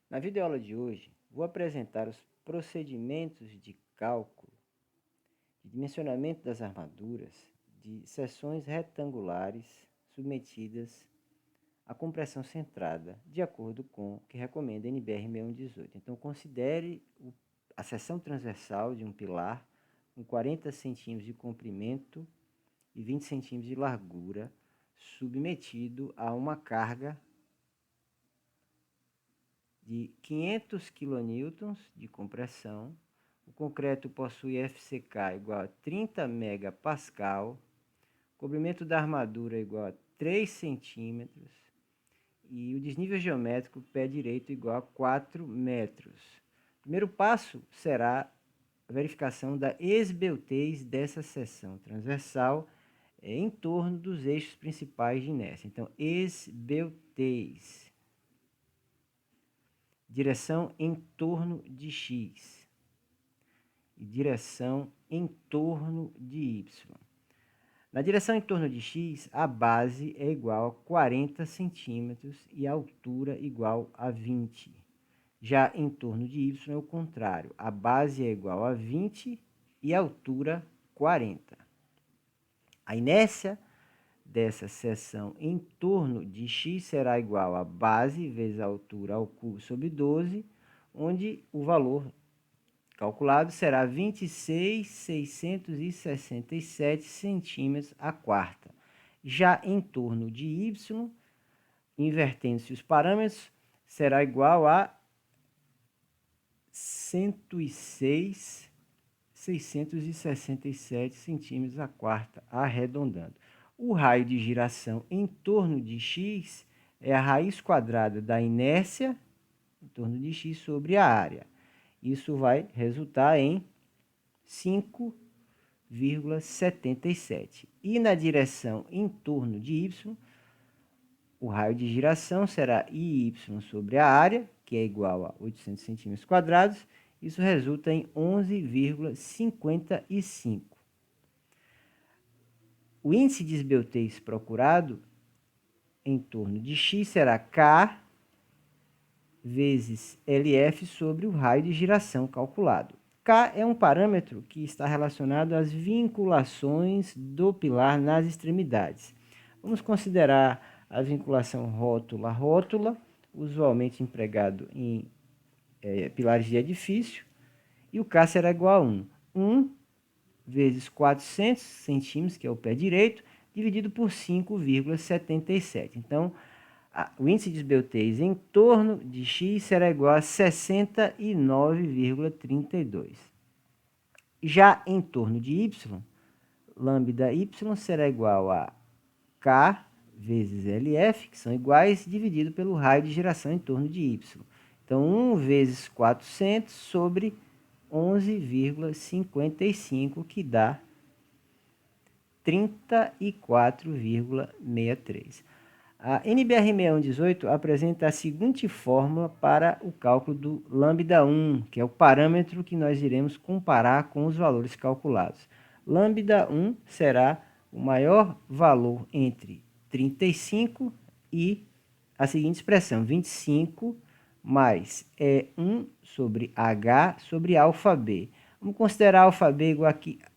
Na videoaula de hoje, vou apresentar os procedimentos de cálculo de dimensionamento das armaduras de seções retangulares submetidas à compressão centrada, de acordo com o que recomenda a NBR 6118. Então, considere a seção transversal de um pilar com 40 centímetros de comprimento e 20 centímetros de largura, submetido a uma carga de 500 kN de compressão. O concreto possui FCK igual a 30 MPa, comprimento da armadura igual a 3 centímetros e o desnível geométrico pé direito igual a 4 metros. O primeiro passo será a verificação da esbeltez dessa seção transversal em torno dos eixos principais de inércia. Então, esbeltez. Direção em torno de X e direção em torno de Y. Na direção em torno de X, a base é igual a 40 centímetros e a altura igual a 20. Já em torno de Y é o contrário, a base é igual a 20 e a altura 40. A inércia dessa seção em torno de X será igual a base vezes a altura ao cubo sobre 12, onde o valor calculado será 26.667 centímetros a quarta. Já em torno de Y, invertendo-se os parâmetros, será igual a 106.667 centímetros a quarta, arredondando. O raio de giração em torno de X é a raiz quadrada da inércia em torno de X sobre a área. Isso vai resultar em 5,77. E na direção em torno de Y, o raio de giração será IY sobre a área, que é igual a 800 centímetros quadrados. Isso resulta em 11,55. O índice de esbeltez procurado em torno de X será K vezes LF sobre o raio de giração calculado. K é um parâmetro que está relacionado às vinculações do pilar nas extremidades. Vamos considerar a vinculação rótula-rótula, usualmente empregado em pilares de edifício, e o K será igual a 1. 1 vezes 400 centímetros, que é o pé direito, dividido por 5,77. Então, o índice de esbeltez em torno de X será igual a 69,32. Já em torno de Y, lambda Y será igual a K vezes LF, que são iguais, dividido pelo raio de giração em torno de Y. Então, 1 vezes 400 sobre 11,55, que dá 34,63. A NBR 6118 apresenta a seguinte fórmula para o cálculo do lambda 1, que é o parâmetro que nós iremos comparar com os valores calculados. Lambda 1 será o maior valor entre 35 e a seguinte expressão, 25 mais E1 sobre H sobre alφB. Vamos considerar alφB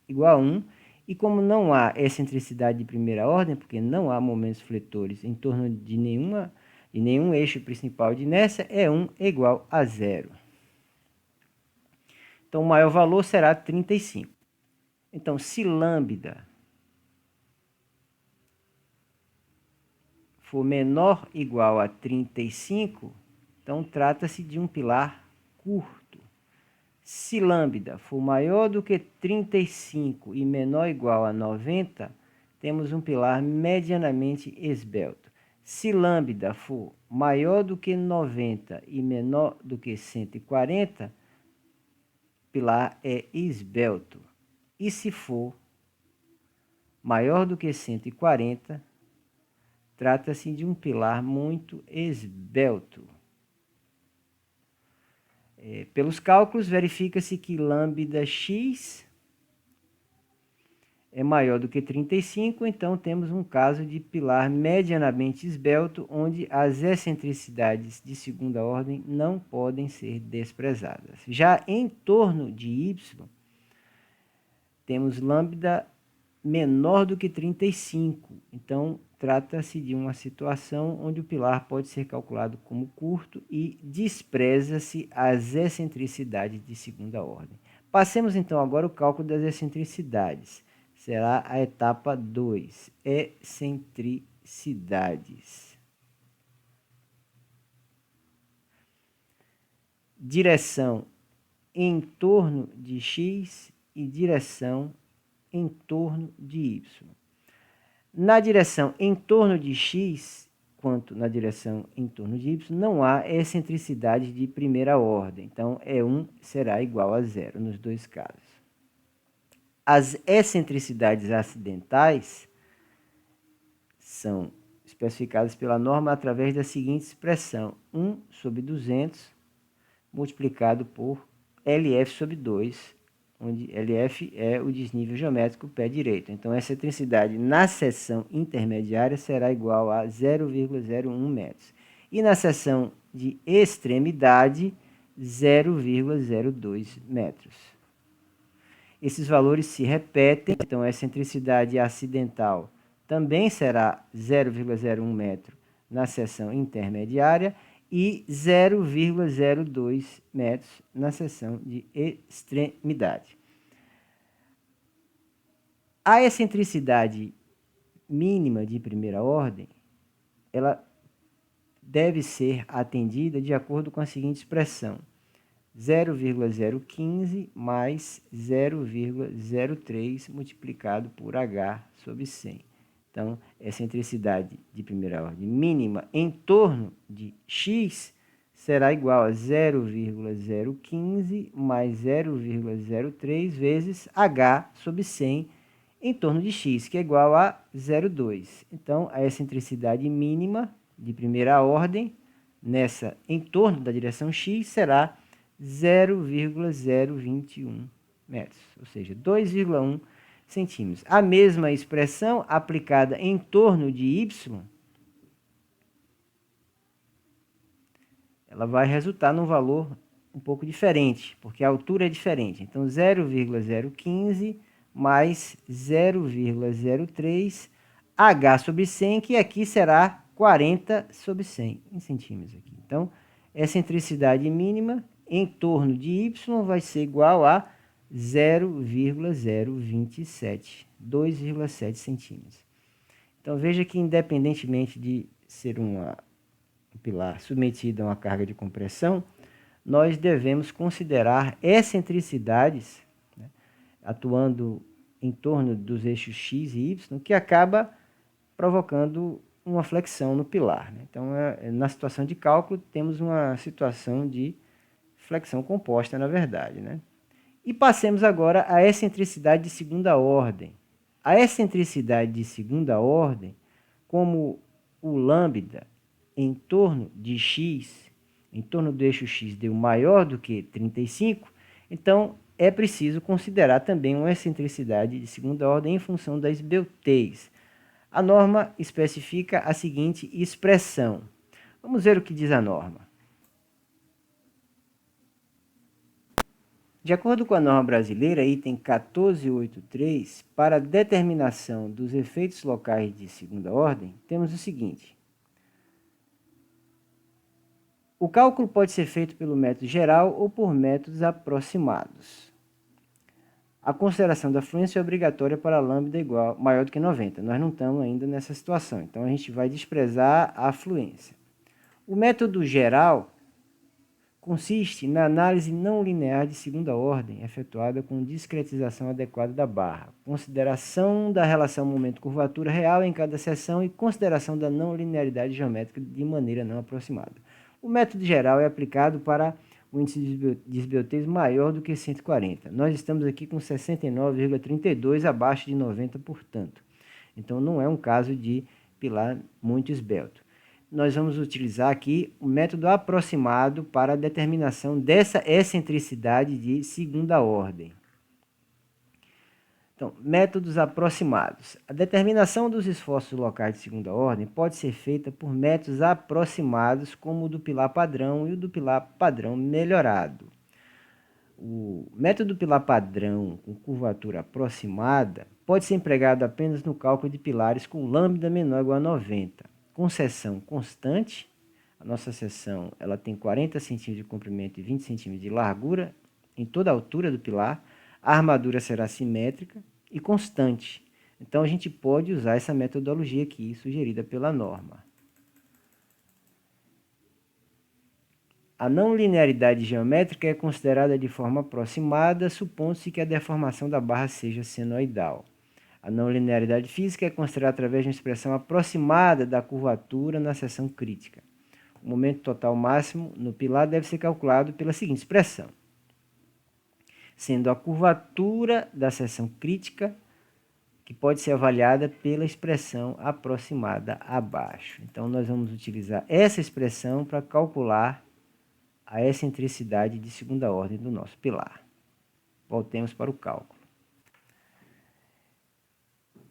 igual a 1. E como não há excentricidade de primeira ordem, porque não há momentos fletores em torno de nenhum eixo principal de inércia, E1 é igual a 0. Então, o maior valor será 35. Então, se lambda for menor ou igual a 35, então trata-se de um pilar curto. Se lambda for maior do que 35 e menor ou igual a 90, temos um pilar medianamente esbelto. Se lambda for maior do que 90 e menor do que 140, o pilar é esbelto. E se for maior do que 140, trata-se de um pilar muito esbelto. Pelos cálculos, verifica-se que lambda x é maior do que 35, então temos um caso de pilar medianamente esbelto, onde as excentricidades de segunda ordem não podem ser desprezadas. Já em torno de Y, temos lambda menor do que 35, então trata-se de uma situação onde o pilar pode ser calculado como curto e despreza-se as excentricidades de segunda ordem. Passemos então agora ao cálculo das excentricidades. Será a etapa 2, excentricidades. Direção em torno de x e direção em torno de y. Na direção em torno de x, quanto na direção em torno de y, não há excentricidade de primeira ordem. Então, E1 será igual a zero nos dois casos. As excentricidades acidentais são especificadas pela norma através da seguinte expressão: 1 sobre 200 multiplicado por LF sobre 2, onde LF é o desnível geométrico pé direito. Então, essa excentricidade na seção intermediária será igual a 0,01 metros. E na seção de extremidade, 0,02 metros. Esses valores se repetem, então a excentricidade acidental também será 0,01 metro na seção intermediária e 0,02 metros na seção de extremidade. A excentricidade mínima de primeira ordem, ela deve ser atendida de acordo com a seguinte expressão: 0,015 mais 0,03 multiplicado por H sobre 100. Então, excentricidade de primeira ordem mínima em torno de x será igual a 0,015 mais 0,03 vezes H sobre 100 em torno de x, que é igual a 0,2. Então, a excentricidade mínima de primeira ordem nessa em torno da direção x será 0,021 metros, ou seja, 2,1 centímetros. A mesma expressão aplicada em torno de y, ela vai resultar num valor um pouco diferente, porque a altura é diferente. Então, 0,015 mais 0,03 H sobre 100, que aqui será 40 sobre 100 em centímetros. Aqui. Então, excentricidade mínima em torno de y vai ser igual a 0,027, 2,7 centímetros. Então, veja que independentemente de ser um pilar submetido a uma carga de compressão, nós devemos considerar excentricidades, né, atuando em torno dos eixos x e y, que acaba provocando uma flexão no pilar. Né? Então, na situação de cálculo, temos uma situação de flexão composta, na verdade. Né? E passemos agora à excentricidade de segunda ordem. A excentricidade de segunda ordem, como o lambda em torno de x, em torno do eixo x deu maior do que 35, então é preciso considerar também uma excentricidade de segunda ordem em função da esbeltez. A norma especifica a seguinte expressão. Vamos ver o que diz a norma. De acordo com a norma brasileira, item 1483, para a determinação dos efeitos locais de segunda ordem, temos o seguinte. O cálculo pode ser feito pelo método geral ou por métodos aproximados. A consideração da fluência é obrigatória para lambda igual, maior do que 90. Nós não estamos ainda nessa situação, então a gente vai desprezar a fluência. O método geral consiste na análise não linear de segunda ordem, efetuada com discretização adequada da barra, consideração da relação momento-curvatura real em cada seção e consideração da não linearidade geométrica de maneira não aproximada. O método geral é aplicado para o índice de esbeltez maior do que 140. Nós estamos aqui com 69,32 abaixo de 90, portanto. Então, não é um caso de pilar muito esbelto. Nós vamos utilizar aqui o método aproximado para a determinação dessa excentricidade de segunda ordem. Então, métodos aproximados. A determinação dos esforços locais de segunda ordem pode ser feita por métodos aproximados, como o do pilar padrão e o do pilar padrão melhorado. O método pilar padrão com curvatura aproximada pode ser empregado apenas no cálculo de pilares com lambda menor ou igual a 90, com seção constante. A nossa seção ela tem 40 cm de comprimento e 20 cm de largura em toda a altura do pilar. A armadura será simétrica e constante. Então, a gente pode usar essa metodologia aqui, sugerida pela norma. A não linearidade geométrica é considerada de forma aproximada, supondo-se que a deformação da barra seja senoidal. A não linearidade física é considerada através de uma expressão aproximada da curvatura na seção crítica. O momento total máximo no pilar deve ser calculado pela seguinte expressão, sendo a curvatura da seção crítica, que pode ser avaliada pela expressão aproximada abaixo. Então, nós vamos utilizar essa expressão para calcular a excentricidade de segunda ordem do nosso pilar. Voltemos para o cálculo.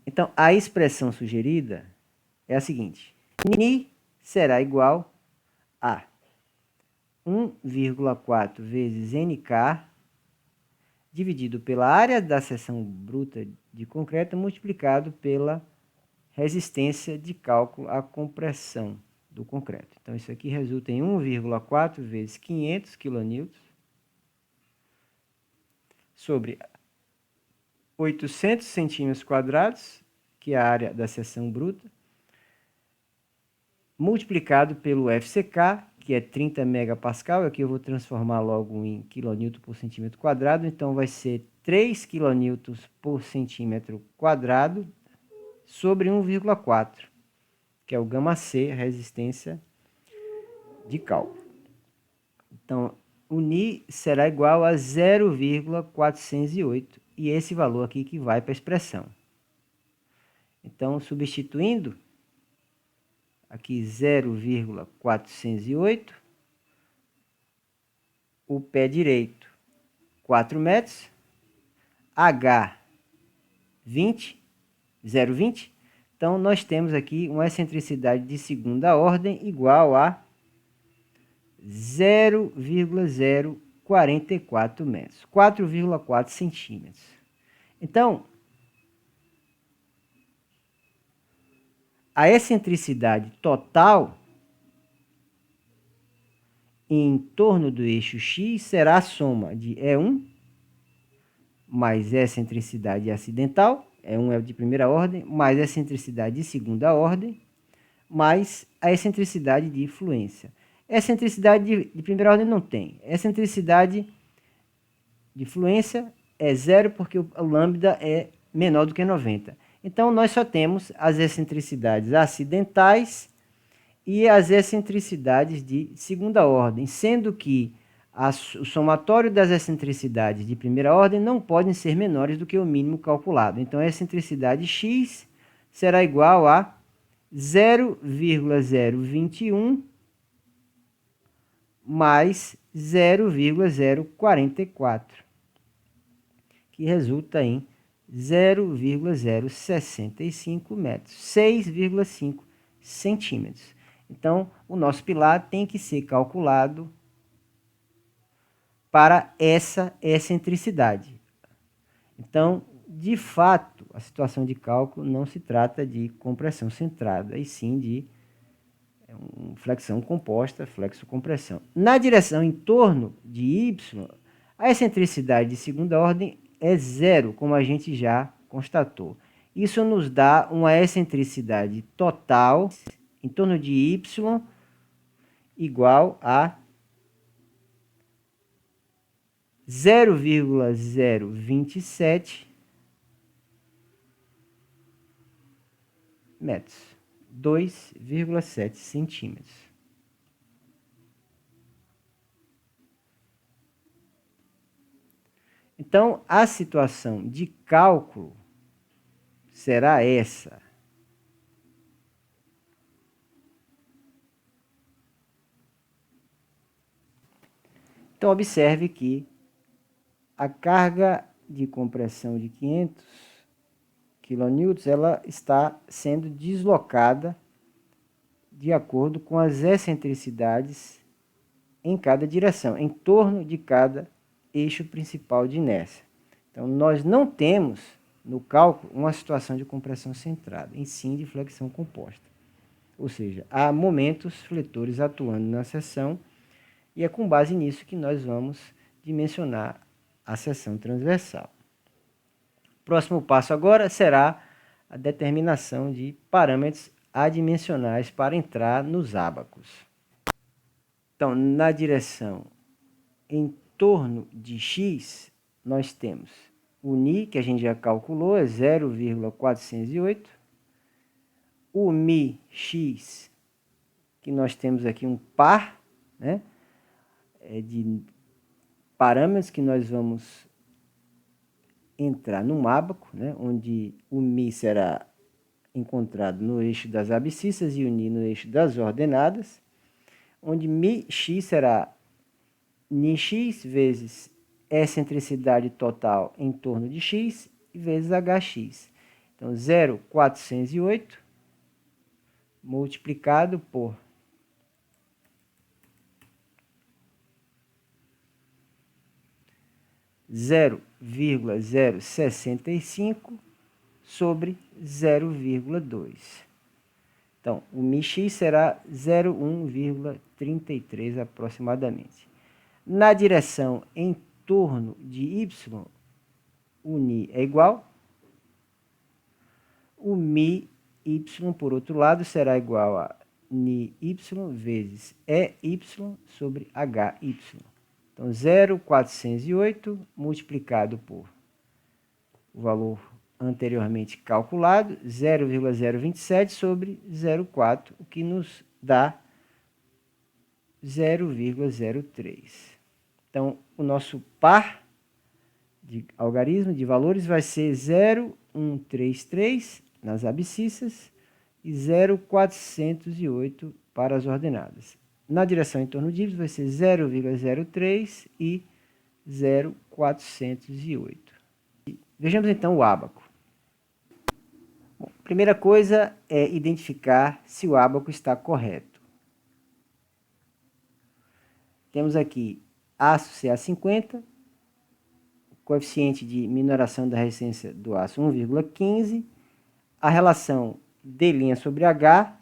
Então, a expressão sugerida é a seguinte: Ni será igual a 1,4 vezes NK dividido pela área da seção bruta de concreto multiplicado pela resistência de cálculo à compressão do concreto. Então, isso aqui resulta em 1,4 vezes 500 kN sobre 800 centímetros quadrados, que é a área da seção bruta, multiplicado pelo FCK, que é 30 megapascal. Aqui eu vou transformar logo em kN por centímetro quadrado, então vai ser 3 kN por centímetro quadrado sobre 1,4, que é o γC, a resistência de cálculo. Então, o Ni será igual a 0,408, e esse valor aqui que vai para a expressão. Então, substituindo, aqui 0,408, o pé direito 4 metros, H 20, 0,20. Então, nós temos aqui uma excentricidade de segunda ordem igual a 0,044 metros, 4,4 centímetros. Então, a excentricidade total em torno do eixo X será a soma de E1 mais excentricidade acidental, E1 é de primeira ordem, mais excentricidade de segunda ordem, mais a excentricidade de fluência. Excentricidade de primeira ordem não tem. Excentricidade de fluência é zero, porque o lambda é menor do que 90. Então, nós só temos as excentricidades acidentais e as excentricidades de segunda ordem, sendo que o somatório das excentricidades de primeira ordem não podem ser menores do que o mínimo calculado. Então, a excentricidade x será igual a 0,021 mais 0,044, que resulta em 0,065 metros, 6,5 centímetros. Então, o nosso pilar tem que ser calculado para essa excentricidade. Então, de fato, a situação de cálculo não se trata de compressão centrada, e sim de flexão composta, flexo-compressão. Na direção em torno de Y, a excentricidade de segunda ordem é zero, como a gente já constatou. Isso nos dá uma excentricidade total em torno de Y igual a 0,027 metros, 2,7 centímetros. Então, a situação de cálculo será essa. Então, observe que a carga de compressão de 500 kN, ela está sendo deslocada de acordo com as excentricidades em cada direção, em torno de cada eixo principal de inércia. Então, nós não temos no cálculo uma situação de compressão centrada, em sim de flexão composta. Ou seja, há momentos fletores atuando na seção e é com base nisso que nós vamos dimensionar a seção transversal. O próximo passo agora será a determinação de parâmetros adimensionais para entrar nos ábacos. Então, na direção em torno de x, nós temos o ni, que a gente já calculou, é 0,408. O mi x, que nós temos aqui um par, né, de parâmetros que nós vamos entrar num ábaco, né, onde o mi será encontrado no eixo das abscissas e o ni no eixo das ordenadas, onde mi x será ni x vezes excentricidade total em torno de x vezes hx. Então, 0,408 multiplicado por 0,065 sobre 0,2. Então, o μx será 0,1,33 aproximadamente. Na direção em torno de y, o ni é igual. O mi y, por outro lado, será igual a ni y vezes EY sobre HY. Então, 0,408 multiplicado por o valor anteriormente calculado, 0,027 sobre 0,4, o que nos dá 0,03. Então, o nosso par de algarismo de valores vai ser 0,133 nas abscissas e 0,408 para as ordenadas. Na direção em torno de y vai ser 0,03 e 0,408. Vejamos então o ábaco. Bom, primeira coisa é identificar se o ábaco está correto. Temos aqui aço Ca50, coeficiente de minoração da resistência do aço 1,15, a relação D' sobre H,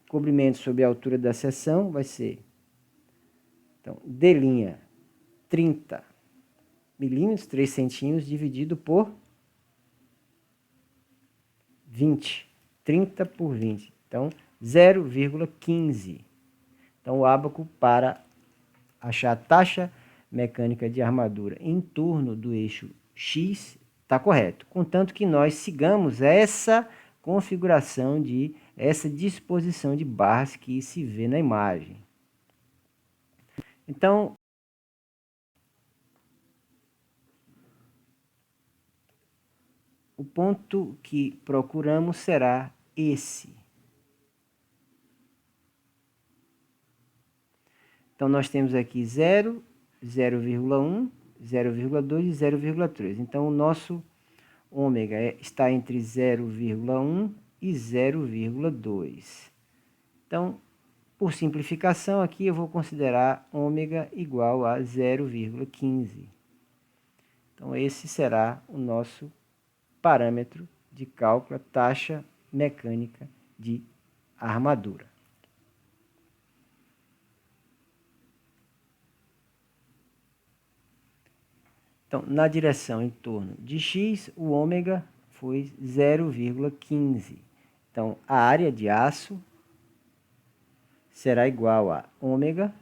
cobrimento sobre a altura da seção, vai ser, então, D' 30 milímetros, 3 centímetros, dividido por 20, 30 por 20, então 0,15. Então, o ábaco para achar a taxa mecânica de armadura em torno do eixo X está correto, contanto que nós sigamos essa configuração essa disposição de barras que se vê na imagem. Então, o ponto que procuramos será esse. Então, nós temos aqui 0, 0,1, 0,2 e 0,3. Então, o nosso ômega está entre 0,1 e 0,2. Então, por simplificação, aqui eu vou considerar ômega igual a 0,15. Então, esse será o nosso parâmetro de cálculo, a taxa mecânica de armadura. Então, na direção em torno de x, o ômega foi 0,15. Então, a área de aço será igual a ômega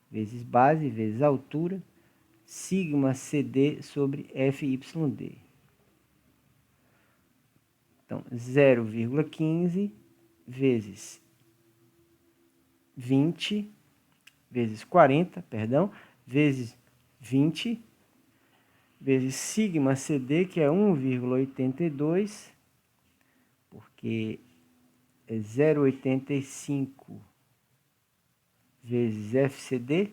vezes base vezes altura, sigma CD sobre FYD. Então, 0,15 vezes 20, vezes 40, perdão, vezes 20, vezes sigma CD, que é 1,82, porque é 0,85 vezes FCD,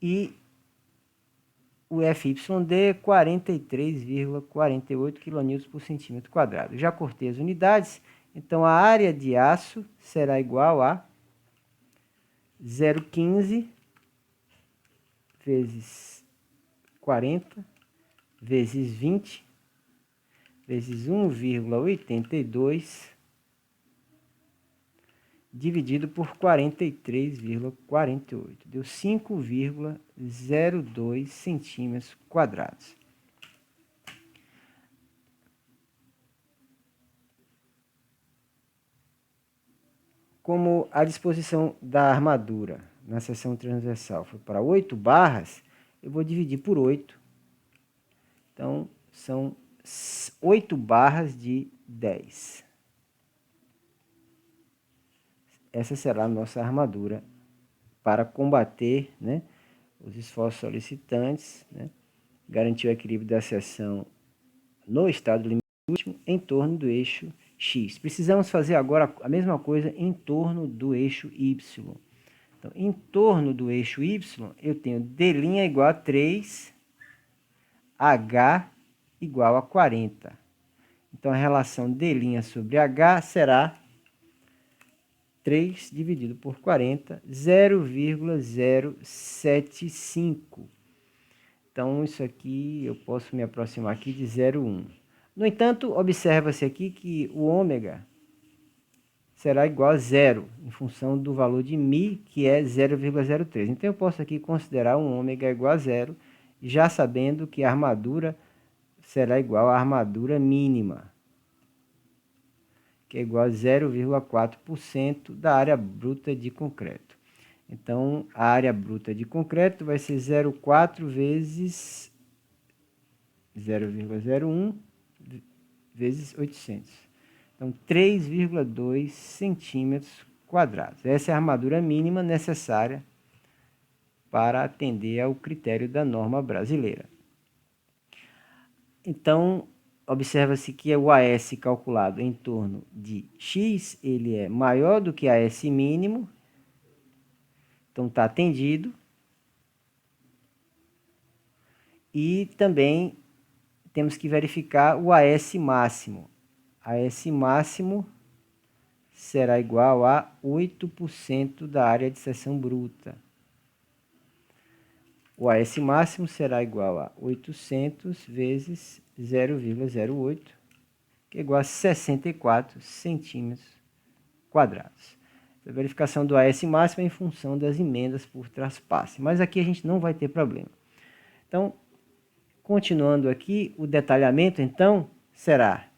e o FYD é 43,48 kN por centímetro quadrado. Já cortei as unidades, então a área de aço será igual a 0,15 vezes 40 vezes 20 vezes 1,82 dividido por 43,48. Deu 5,02 centímetros quadrados. Como a disposição da armadura na seção transversal foi para 8 barras, eu vou dividir por 8. Então, são 8 barras de 10. Essa será a nossa armadura para combater, né, os esforços solicitantes, né, garantir o equilíbrio da seção no estado limite último em torno do eixo X. Precisamos fazer agora a mesma coisa em torno do eixo Y. Então, em torno do eixo Y, eu tenho D' igual a 3, H igual a 40. Então, a relação D' sobre H será 3 dividido por 40, 0,075. Então, isso aqui, eu posso me aproximar aqui de 0,1. No entanto, observa-se aqui que o ômega será igual a zero, em função do valor de μ, que é 0,03. Então, eu posso aqui considerar um ômega igual a zero, já sabendo que a armadura será igual à armadura mínima, que é igual a 0,4% da área bruta de concreto. Então, a área bruta de concreto vai ser 0,4 vezes 0,01 vezes 800. Então, 3,2 centímetros quadrados. Essa é a armadura mínima necessária para atender ao critério da norma brasileira. Então, observa-se que o AS calculado em torno de X, ele é maior do que AS mínimo. Então, está atendido. E também temos que verificar o AS máximo. AS máximo será igual a 8% da área de seção bruta. O AS máximo será igual a 800 vezes 0,08, que é igual a 64 centímetros quadrados. A verificação do AS máximo é em função das emendas por traspasse, mas aqui a gente não vai ter problema. Então, continuando aqui, o detalhamento, então, será: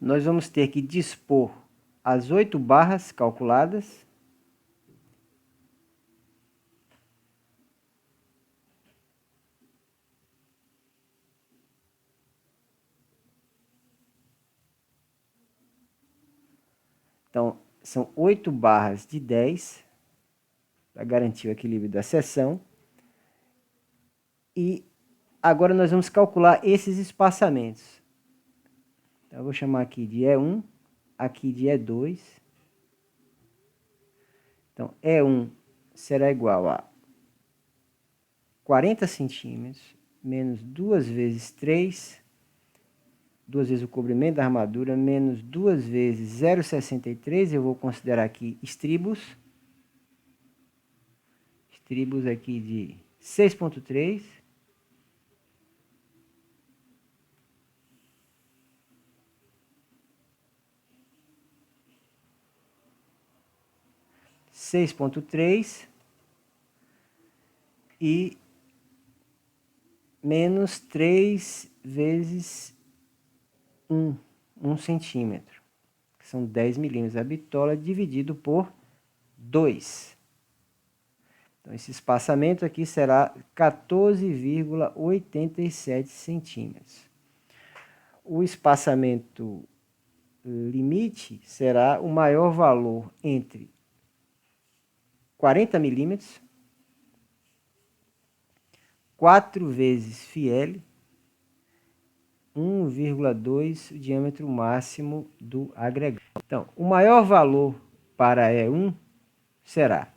nós vamos ter que dispor as 8 barras calculadas, então, são 8 barras de 10, para garantir o equilíbrio da seção. E agora nós vamos calcular esses espaçamentos. Então, eu vou chamar aqui de E1, aqui de E2. Então, E1 será igual a 40 centímetros, menos 2 vezes 3, 2 vezes o comprimento da armadura, menos 2 vezes 0,63, eu vou considerar aqui estribos. Estribos aqui de 6,3. E menos 3 vezes 1 centímetro, que são 10 milímetros. A bitola dividido por 2. Então, esse espaçamento aqui será 14,87 centímetros. O espaçamento limite será o maior valor entre 40 milímetros, 4 vezes Fiel, 1 1,2 o diâmetro máximo do agregado. Então, o maior valor para E1 será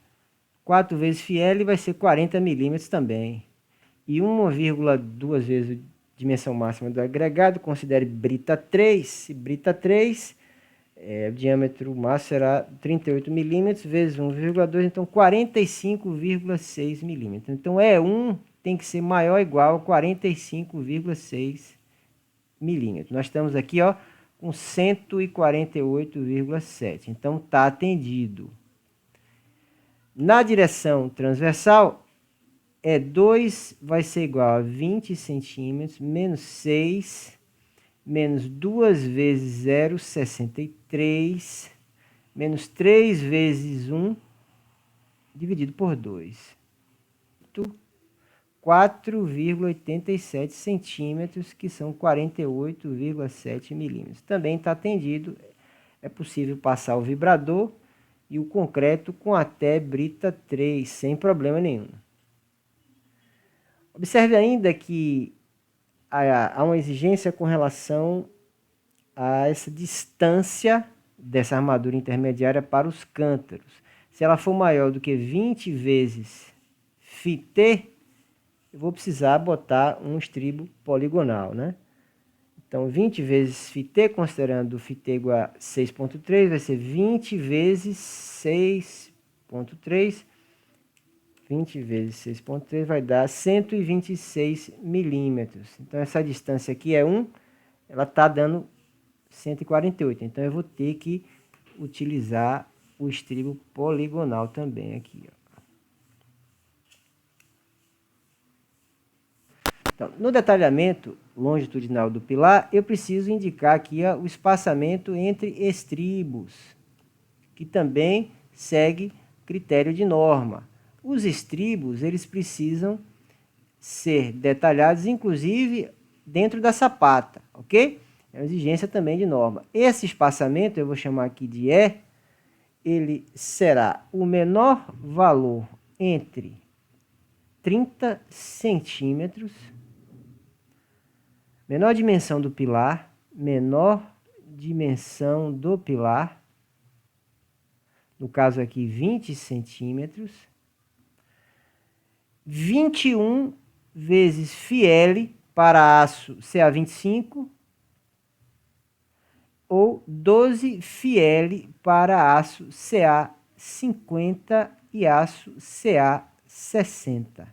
4 vezes φL, vai ser 40 milímetros também. E 1,2 vezes a dimensão máxima do agregado, considere brita 3. Se brita 3, o diâmetro máximo será 38 milímetros vezes 1,2, então 45,6 milímetros. Então, E1 tem que ser maior ou igual a 45,6 milímetros. Nós estamos aqui, ó, com 148,7. Então, está atendido. Na direção transversal, E2 vai ser igual a 20 centímetros menos 6 menos 2 vezes 0, 63, menos 3 vezes 1, dividido por 2. 4,87 centímetros, que são 48,7 milímetros. Também está atendido, é possível passar o vibrador e o concreto com até brita 3, sem problema nenhum. Observe ainda que há uma exigência com relação a essa distância dessa armadura intermediária para os cântaros. Se ela for maior do que 20 vezes φt, eu vou precisar botar um estribo poligonal, né? Então, 20 vezes φt, considerando φt igual a 6,3, vai ser 20 vezes 6,3. 20 vezes 6,3 vai dar 126 milímetros. Então, essa distância aqui é 1, ela está dando 148. Então, eu vou ter que utilizar o estribo poligonal também aqui, ó. Então, no detalhamento longitudinal do pilar, eu preciso indicar aqui, ó, o espaçamento entre estribos, que também segue critério de norma. Os estribos, eles precisam ser detalhados, inclusive dentro da sapata, ok? É uma exigência também de norma. Esse espaçamento, eu vou chamar aqui de E, ele será o menor valor entre 30 centímetros, menor dimensão do pilar, no caso aqui 20 centímetros, 21 vezes φL para aço CA25 ou 12 φL para aço CA50 e aço CA60.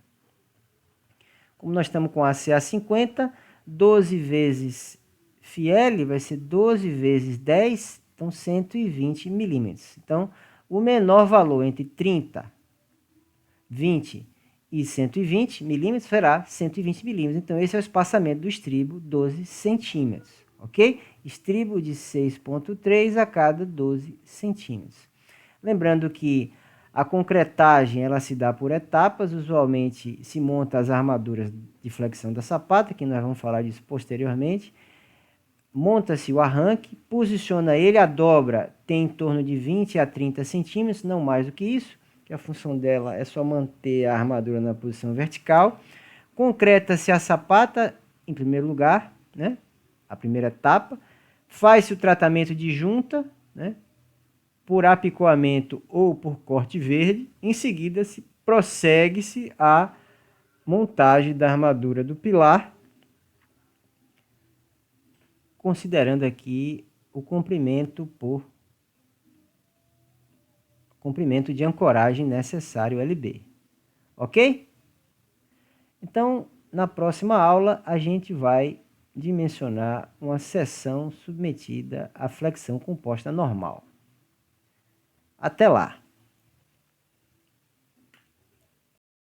Como nós estamos com aço CA50, 12 vezes φL vai ser 12 vezes 10, então 120 milímetros. Então, o menor valor entre 30, 20 e 120 milímetros será 120 milímetros. Então, esse é o espaçamento do estribo, 12 centímetros, ok? Estribo de 6,3 a cada 12 centímetros. Lembrando que a concretagem ela se dá por etapas, usualmente se monta as armaduras de flexão da sapata, que nós vamos falar disso posteriormente. Monta-se o arranque, posiciona ele, a dobra tem em torno de 20 a 30 centímetros, não mais do que isso, que a função dela é só manter a armadura na posição vertical. Concreta-se a sapata, em primeiro lugar, né? A primeira etapa. Faz-se o tratamento de junta, né? Por apicoamento ou por corte verde. Em seguida, prossegue-se a montagem da armadura do pilar, considerando aqui o comprimento de ancoragem necessário LB. Ok? Então, na próxima aula, a gente vai dimensionar uma seção submetida à flexão composta normal. Até lá!